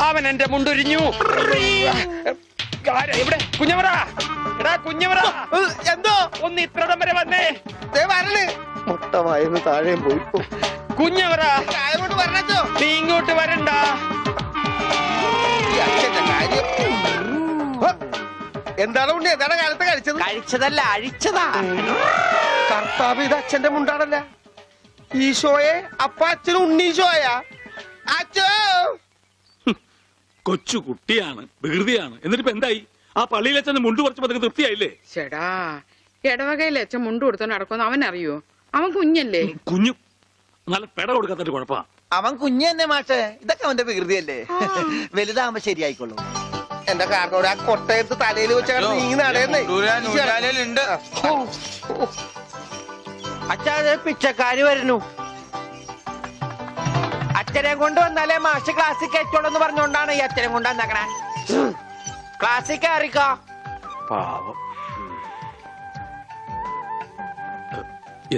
അവൻ എന്റെ മുണ്ടൊരിഞ്ഞു. ഇവിടെ കുഞ്ഞവറ, എടാ കുഞ്ഞവറ, എന്തോ ഒന്ന് ഇത്രടം വരെ വന്നേ. വരണേ മുട്ടമായെന്ന് താഴെ പോയി. കുഞ്ഞവറ കൊണ്ട് പറഞ്ഞോ, നീ ഇങ്ങോട്ട് വരണ്ട. അച്ഛന്റെ കാര്യം എന്താണ് ഉണ്ണി? എന്താണ് കാലത്ത് കഴിച്ചത്? കഴിച്ചതല്ല, അഴിച്ചതാ. കർത്താവ്, ഇത് അച്ഛന്റെ മുണ്ടാണല്ല. ഈശോയെ, അപ്പ അച്ഛന് ഉണ്ണീശോയാ? അച്ഛോ, കൊച്ചു കുട്ടിയാണ്, വികൃതിയാണ്. എന്നിട്ടിപ്പോ എന്തായി? ആ പള്ളിയിൽ അച്ഛന് മുണ്ട് കുറച്ച് പതുക്കെ തൃപ്തിയായില്ലേ? ചേടാ, ഇടവകയിൽ അച്ഛൻ മുണ്ട് കൊടുത്തോ നടക്കുമെന്ന് അവൻ അറിയോ? അവൻ കുഞ്ഞല്ലേ? കുഞ്ഞു നല്ല പെട കൊടുക്കാത്തൊരു കുഴപ്പാ. അവൻ കുഞ്ഞു തന്നെ മാഷേ, ഇതൊക്കെ അവന്റെ വികൃതിയല്ലേ. വലുതാകുമ്പോ ശരിയായിക്കൊള്ളു. എന്റെ കാരണോട് ആ കൊട്ടയത്ത് തലയിൽ വെച്ച നീ നടന്നേ. അച്ഛാ, പിച്ചക്കാര് വരുന്നു. അച്ഛനെ കൊണ്ട് വന്നാലേ മാഷ് ക്ലാസ്സിൽ കയറ്റുള്ളൂ പറഞ്ഞോണ്ടാണ് ഈ അച്ഛനെ കൊണ്ട് വന്നേക്കണേ. ക്ലാസ്സിൽ കയറിക്കോ. പാവം.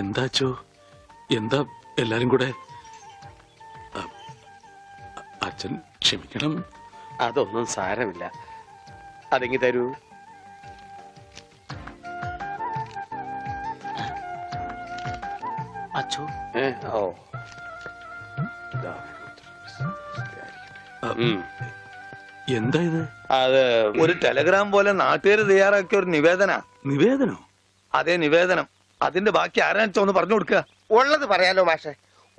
എന്താച്ചോ, എന്താ എല്ലാരും കൂടെ? അച്ഛൻ ക്ഷമിക്കണം. അതൊന്നും സാരമില്ല. അതെങ്കി തരൂ. അച്ഛോ, ഓ, എന്താ ഇത്? അത് ഒരു ടെലഗ്രാം പോലെ നാട്ടുകാര് തയ്യാറാക്കിയ ഒരു നിവേദന. നിവേദനോ? അതേ, നിവേദനം. അതിന്റെ ബാക്കി ആരാണെന്ന് പറഞ്ഞു കൊടുക്കുക. ഉള്ളത് പറയാലോ മാഷെ.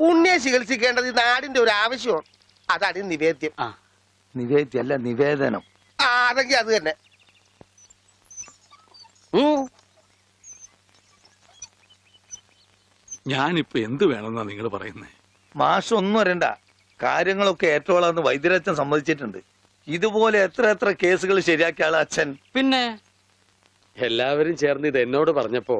ഉണ്ണിയെ ചികിത്സിക്കേണ്ടത് ഈ നാടിന്റെ ഒരു ആവശ്യമാണ്. അതാണ് ഈ നിവേദ്യം. നിവേദ്യല്ല, നിവേദനം. അതെങ്കിൽ അത് തന്നെ. ഞാനിപ്പോ എന്ത് വേണമെന്നാ നിങ്ങൾ പറയുന്നേ? മാഷ് ഒന്നും വരണ്ട. കാര്യങ്ങളൊക്കെ ഏറ്റോളാന്ന് വൈദ്യരച്ഛൻ സമ്മതിച്ചിട്ടുണ്ട്. ഇതുപോലെ എത്ര എത്ര കേസുകൾ ശരിയാക്കിയ ആള് അച്ഛൻ. പിന്നെ എല്ലാവരും ചേർന്ന് ഇത് എന്നോട് പറഞ്ഞപ്പോ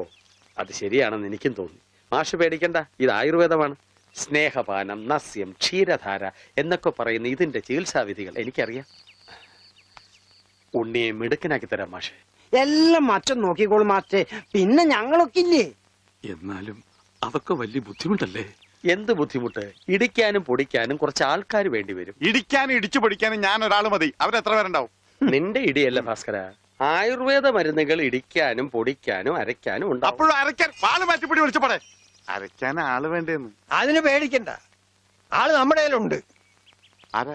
അത് ശരിയാണെന്ന് എനിക്കും തോന്നി. മാഷ് പേടിക്കണ്ട, ഇത് ആയുർവേദമാണ്. സ്നേഹപാനം, നസ്യം, ക്ഷീരധാര എന്നൊക്കെ പറയുന്ന ഇതിന്റെ ചികിത്സാവിധികൾ എനിക്കറിയാം. ഉണ്ണിയെ മിടുക്കനാക്കി തരാം മാഷെ. എല്ലാം അച്ഛൻ നോക്കിക്കോളും മാസ്റ്റേ. പിന്നെ ഞങ്ങളൊക്കെ ഇല്ലേ? എന്നാലും അതൊക്കെ വലിയ ബുദ്ധിമുട്ടല്ലേ? എന്ത് ബുദ്ധിമുട്ട്? ഇടിക്കാനും പൊടിക്കാനും കുറച്ച് ആൾക്കാർ വേണ്ടി വരും. ഇടിക്കാനും ഇടിച്ചു പൊടിക്കാനും ഞാൻ ഒരാൾ മതി. അവരെത്ര പേരുണ്ടാവും? നിന്റെ ഇടിയല്ല ഭാസ്കര, ആയുർവേദ മരുന്നുകൾ ഇടിക്കാനും പൊടിക്കാനും അരയ്ക്കാനും ഉണ്ടാവും. അപ്പോഴും അരയ്ക്കാൻ ആള് മാറ്റിപ്പിടി വിളിച്ചപ്പോടെ. അരയ്ക്കാൻ ആള് വേണ്ടേന്ന്. അതിന് പേടിക്കണ്ട, ആള് നമ്മുടെ കയ്യിലുണ്ട്.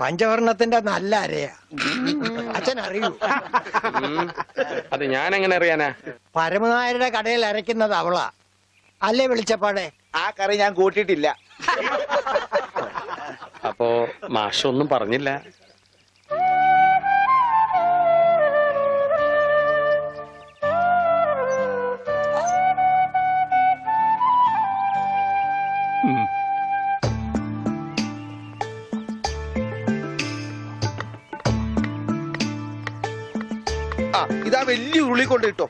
പഞ്ചവർണത്തിന്റെ നല്ല അരയാ. അച്ഛൻ അറിയൂ? അത് ഞാൻ എങ്ങനെ അറിയാനാ? പരമനായരുടെ കടയിൽ അരയ്ക്കുന്നത് അവളാ. അല്ലേ വിളിച്ചപ്പാടെ? ആ കറി ഞാൻ കൂട്ടിയിട്ടില്ല. അപ്പോ മാഷൊന്നും പറഞ്ഞില്ല. ഇതാ വലിയ ഉരുളി കൊണ്ട് കിട്ടോ.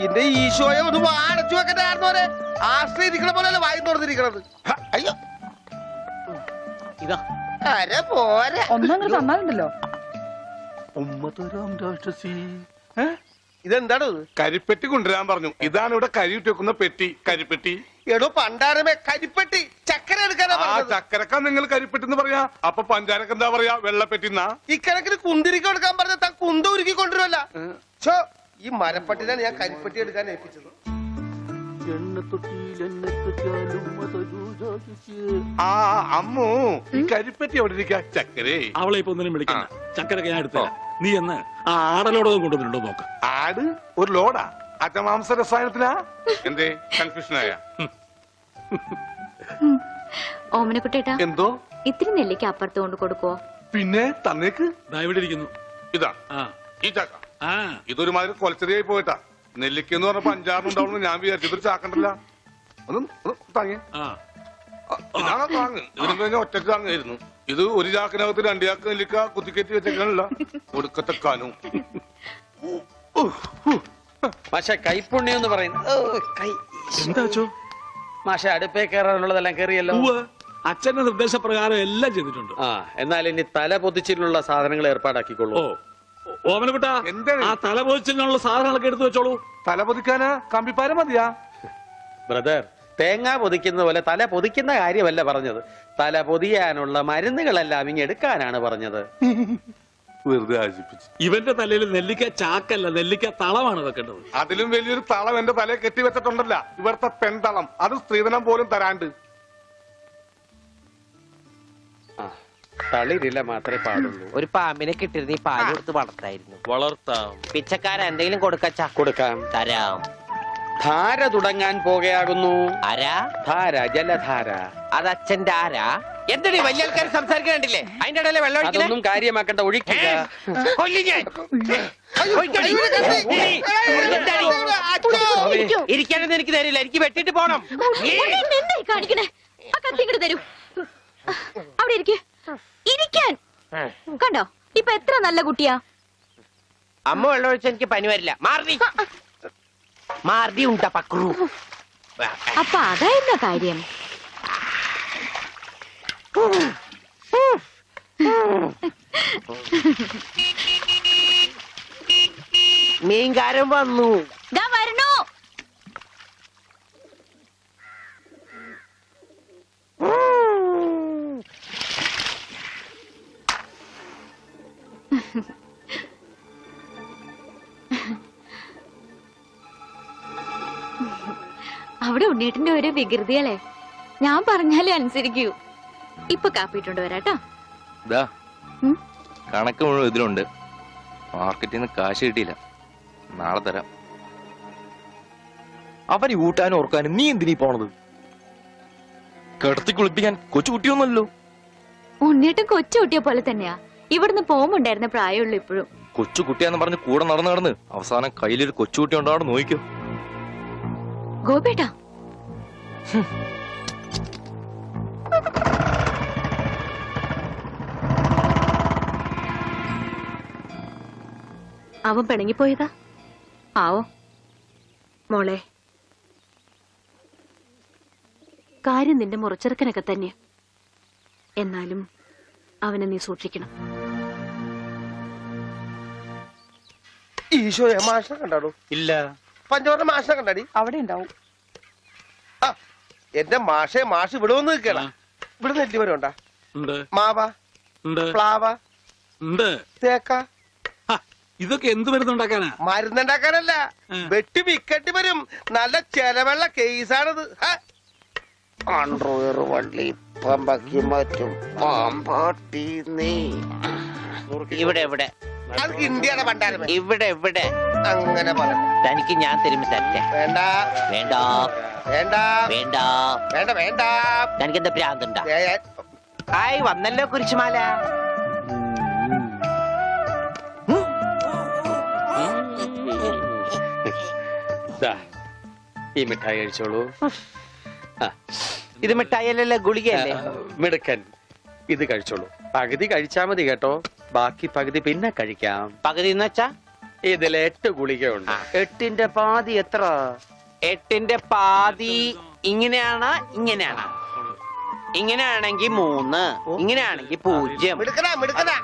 എന്റെ ഈശോയെ ഒന്ന് അടച്ചു വെക്കണ്ടായിരുന്നോരെ. ആശ്രയിരിക്കണ പോലെയല്ല വായി തുറന്നിരിക്കണത്. അയ്യോ, ഇതാ അര പോരെ. ഒന്നങ്ങ് തന്നാലുണ്ടല്ലോ. ഇതെന്താണ്? കരിപ്പെട്ടി കൊണ്ടുവരാൻ പറഞ്ഞു. ഇതാണ് ഇവിടെ കരിയിട്ട് വെക്കുന്ന പെട്ടി. കരിപ്പെട്ടി. എടോ പണ്ടാരമേ, കരിപ്പെട്ടി. ചക്കര എടുക്കാനാ ആ പറഞ്ഞത്. ചക്കരക്ക നിങ്ങൾ കരിപ്പെട്ടി എന്ന് പറയാ. അപ്പൊ പഞ്ചാരക്ക് എന്താ പറയാ? വെള്ളപ്പെട്ടിന്നാ. ഇക്കണക്കിന് കുന്തിരിക്ക എടുക്കാൻ പറഞ്ഞ താൻ കുന്ത ഉരുക്കി കൊണ്ടുവരുമല്ല. ഈ മരപ്പട്ടിനാണ് ഞാൻ കരിപ്പെട്ടി എടുക്കാൻ ഏൽപ്പിച്ചത്. ആ അമ്മു, ഈ കരിപ്പെട്ടി എവിടെ ഇരിക്കാ? ചക്കരേ, അവളെ ഇപ്പൊ ഒന്നിനും വിളിക്കണ്ട. ചക്കരൊക്കെ ഞാൻ എടുത്തരാം. നീ എന്ന് ആ ആടലോടകം കൊണ്ടുവന്നിട്ടുണ്ടോ നോക്ക്. ആട് ഒരു ലോഡാ? അജമാംസ രസായനത്തിനാ? എന്തേ കൺഫ്യൂഷനായ? ഓമനക്കുട്ടേട്ടാ, എന്തോ ഇത്തിരി നെല്ലിക്ക് അപ്പുറത്ത് കൊണ്ട് കൊടുക്കുവോ? പിന്നെ തന്നേക്ക്. ദാ ഇവിടെ ഇരിക്കുന്നു. ഇതാ ഈ ചക്ക. ഇതൊരുമാതിരി കൊലച്ചെറിയായി പോയിട്ടാ. നെല്ലിക്കെന്ന് പറഞ്ഞപ്പോ 5-6 ഉണ്ടാവുന്നു ഞാൻ വിചാരിച്ചു. ഇതൊരു ചാക്കണ്ടല്ല. ഒന്ന് താങ്ങി. ഇതാണോ താങ്ങ്? ഇതിന് കഴിഞ്ഞ ഒറ്റക്ക് താങ്ങായിരുന്നു. ഇത് ഒരു ചാക്കിനകത്ത് 2 ചാക്ക് നെല്ലിക്ക കുത്തിക്കയറ്റി വെച്ചേക്കാനല്ല. ഒടുക്കത്തെ കാനും. മാഷെ കൈപ്പുണ്യം എന്ന് പറയുന്നത്. എന്താ മാഷെ അടുപ്പേ കയറാനുള്ളതെല്ലാം കയറിയല്ലോ. അച്ഛന്റെ നിർദ്ദേശപ്രകാരം എല്ലാം ചെയ്തിട്ടുണ്ട്. എന്നാൽ ഇനി തല പൊതിച്ചിലുള്ള സാധനങ്ങൾ ഏർപ്പാടാക്കിക്കൊള്ളൂ. ഓമനക്കുട്ട, ആ തല പൊതിച്ചിനുള്ള സാധനങ്ങളൊക്കെ എടുത്തു വെച്ചോളൂ. തല പൊതിക്കാന് കമ്പിപ്പാര മതിയാ? ബ്രദർ, തേങ്ങ പൊതിക്കുന്ന പോലെ തല പൊതിക്കുന്ന കാര്യമല്ല പറഞ്ഞത്. തല പൊതിയാനുള്ള മരുന്നുകളെല്ലാം ഇങ്ങെടുക്കാനാണ് പറഞ്ഞത്. വെറുതെ ആശിപ്പിച്ചു. ഇവന്റെ തലയിൽ നെല്ലിക്ക ചാക്കല്ല, നെല്ലിക്ക തളമാണ് വെക്കേണ്ടത്. അതിലും വലിയൊരു തളം എന്റെ തലയെ കെട്ടിവെച്ചിട്ടുണ്ടല്ല, ഇവിടുത്തെ പെൺതളം. അത് സ്ത്രീധനം പോലും തരാണ്ട്. ആ, തളിരില മാത്രമേ പാടുള്ളൂ. ഒരു പാമ്പിനെ കിട്ടിയിരുന്ന ഈ പാല് കൊടുത്ത് വളർത്തായിരുന്നു. വളർത്താം, പിച്ചക്കാര എന്തെങ്കിലും കൊടുക്കച്ചാ? കൊടുക്കാം. തരാം. ധാര തുടങ്ങാൻ പോകുകയാകുന്നു. ആരാ? ധാര, ജലധാര. അത് അച്ഛന്റെ ആരാ? എന്തൊരു വലിയ ആൾക്കാർ സംസാരിക്കണ്ടില്ലേ? അതിന്റെ ഇടയിലെ വെള്ളം ഒഴിക്കണേ? അതൊന്നും കാര്യമാക്കണ്ട, ഒഴിക്കുക. കൊല്ലും ഞാൻ. ഒഴിക്കടി. എന്താടി? ഇരിക്കാനൊന്നും എനിക്ക് തരില്ല, എനിക്ക് വെട്ടിട്ട് പോണം. എന്തായി കാണിക്കണേ? ആ കത്തി ഇങ്ങോട്ട് തരൂ. അവിടെ ഇരിക്കേ. ഇരിക്കാൻ കണ്ടോ ഇപ്പൊ എത്ര നല്ല കുട്ടിയാ. അമ്മ വെള്ളം ഒഴിച്ച എനിക്ക് പനി വരില്ല. മാർദി മാർദി ഉണ്ടാ പക്രു. അപ്പൊ അതായിരുന്ന കാര്യം. മീൻകാരൻ വന്നു. ദാ വരണു. അവിടെ ഉണ്ണീട്ടിന്റെ ഒരു വികൃതികളെ ഞാൻ പറഞ്ഞാലേ അനുസരിക്കൂ. ഇപ്പൊ കാപ്പിട്ടുണ്ട് വരാട്ടോ. കണക്ക് മുഴുവൻ ഇതിലുണ്ട്. മാർക്കറ്റിൽ നിന്ന് കാശ് കിട്ടിയില്ല, നാളെ തരാം. അവന് ഊട്ടാനും ഓർക്കാനും നീ എന്തിനീ പോണത്? കിടത്തി കുളിപ്പിക്കാൻ കൊച്ചു കുട്ടിയൊന്നുമല്ലോ. ഉണ്ണീട്ടും കൊച്ചു കുട്ടിയെ പോലെ തന്നെയാ. ഇവിടുന്ന് പോകുമുണ്ടായിരുന്ന പ്രായമുള്ളൂ ഇപ്പോഴും. കൊച്ചു കുട്ടിയാന്ന് പറഞ്ഞ് കൂടെ നടന്ന് അവസാനം കയ്യിലൊരു കൊച്ചുകുട്ടി ഉണ്ടാവും, നോക്കിക്കോ. ഗോപേട്ടാ, അവൻ പിണങ്ങിപ്പോയതാ. ആവോ മോളെ, കാര്യം നിന്റെ മുറച്ചെറുക്കനൊക്കെ തന്നെ. എന്നാലും അവനെ നീ സൂക്ഷിക്കണം. ഈശോയെ മാഷിനെ കണ്ടാടോ? ഇല്ല. പഞ്ചവർണ്ണ മാഷിനെ കണ്ടാടി? അവിടെ ഉണ്ടാവും. ആ, എന്റെ മാഷെ, മാഷ് ഇവിടെ വന്ന് നിൽക്കണ. ഇവിടെ നെല്ലി വരെ ഉണ്ടാ? ഉണ്ട്, മാവ, ഉണ്ട്, പ്ലാവ, ഉണ്ട്. തേക്ക. ഹ, ഇതൊക്കെ എന്ത് മരുന്നുണ്ടാക്കാനാ? മരുന്നുണ്ടാക്കാനല്ല, വെട്ടി വിക്കട്ടി വരും. നല്ല ചെലവുള്ള കേസാണിത്. അണ്ടർവെയർ വള്ളി പമ്പക്കി മറ്റും പാമ്പാട്ടി നീ. ഇവിടെ ഇവിടെ അത് ഇന്ത്യയുടെ പണ്ടാരം. ഇവിടെ ഇവിടെ അങ്ങനെ പറ. തനിക്ക് ഞാൻ തരുമ്പോ തരട്ടെ. വേണ്ട വേണ്ട വേണ്ട വേണ്ട വേണ്ട വേണ്ട. തനിക്ക് എന്താ ഭ്രാന്തുണ്ടാ? ഹായ്, വന്നല്ലോ കുരിശുമാല. ദാ, ഈ മിഠായി കഴിച്ചോളൂ. ഇത് മിഠായിയല്ലല്ലോ, ഗുളികയല്ലേ? മിടുക്കൻ, ഇത് കഴിച്ചോളൂ. പകുതി കഴിച്ചാ മതി കേട്ടോ, ബാക്കി പകുതി പിന്നെ കഴിക്കാം. പകുതി എന്ന് വെച്ചാ? ഇതിൽ 8 ഗുളികയുണ്ട്. 8ന്റെ പാതി എത്ര? 8ന്റെ പാതി ഇങ്ങനെയാണ്, ഇങ്ങനെയാണ്. ഇങ്ങനെയാണെങ്കി 3, ഇങ്ങനെയാണെങ്കി 0. മിടുക്കനാ മിടുക്കനാ.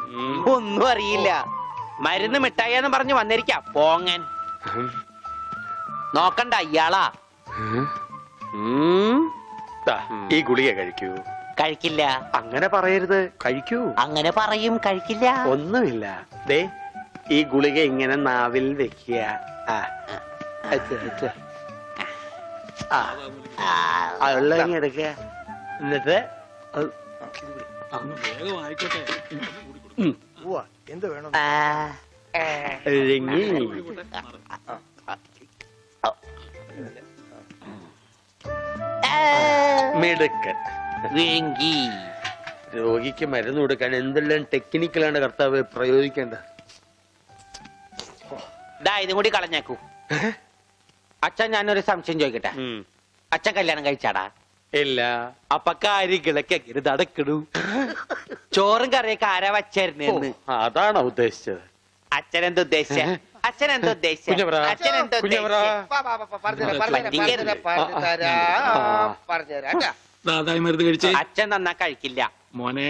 ഒന്നും അറിയില്ല. മരുന്ന് മിഠായിന്ന് പറഞ്ഞു വന്നിരിക്കാം പോങ്ങൻ. നോക്കണ്ട, ഇയാളാ. ദാ, ഈ ഗുളിക കഴിക്കൂ. കഴിക്കില്ല. അങ്ങനെ പറയരുത്, കഴിക്കൂ. അങ്ങനെ പറയും, കഴിക്കില്ല. ഒന്നുമില്ല. ദേ, ഈ ഗുളിക ഇങ്ങനെ നാവിൽ വെക്കുക. ഉള്ളങ്ങി എടുക്കുക. എന്നിട്ട് വേഗം ആയിക്കോട്ടെ. എന്ത് വേണം? ഇഴങ്ങി. മിടുക്കൻ. വേങ്കി. രോഗിക്ക് മരുന്ന് കൊടുക്കാൻ എന്തെല്ലാം ടെക്നിക്കലാണ് കർത്താവ് പ്രയോഗിക്കേണ്ടത്. ഇതും കൂടി കളഞ്ഞേക്കൂ. അച്ഛൻ, ഞാനൊരു സംശയം ചോദിക്കട്ടെ. അച്ഛൻ കല്യാണം കഴിച്ചാടാ? ഇല്ല. അപ്പൊ കാര്യങ്ങളൊക്കെ എങ്ങനെ നടക്കണു? ചോറും കറിയൊക്കെ ആരാ വച്ചായിരുന്നെന്ന്? അതാണോ ഉദ്ദേശിച്ചത്? അച്ഛനെന്താ ഉദ്ദേശിച്ച? അച്ഛനെന്താ ഉദ്ദേശിച്ച? അച്ഛനെന്താ പറഞ്ഞുതരാ. ദാതായി മരുന്ന് കഴിച്ചേ. അച്ഛൻ നന്നാ കഴിക്കില്ല മോനെ.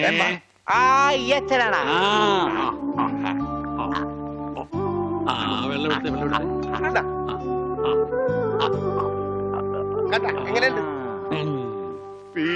ഈ അച്ഛനാണാ? വെള്ളം എടുത്തേ, വെള്ളം എടുത്തേ. എങ്ങനെയുണ്ട്? ഉം.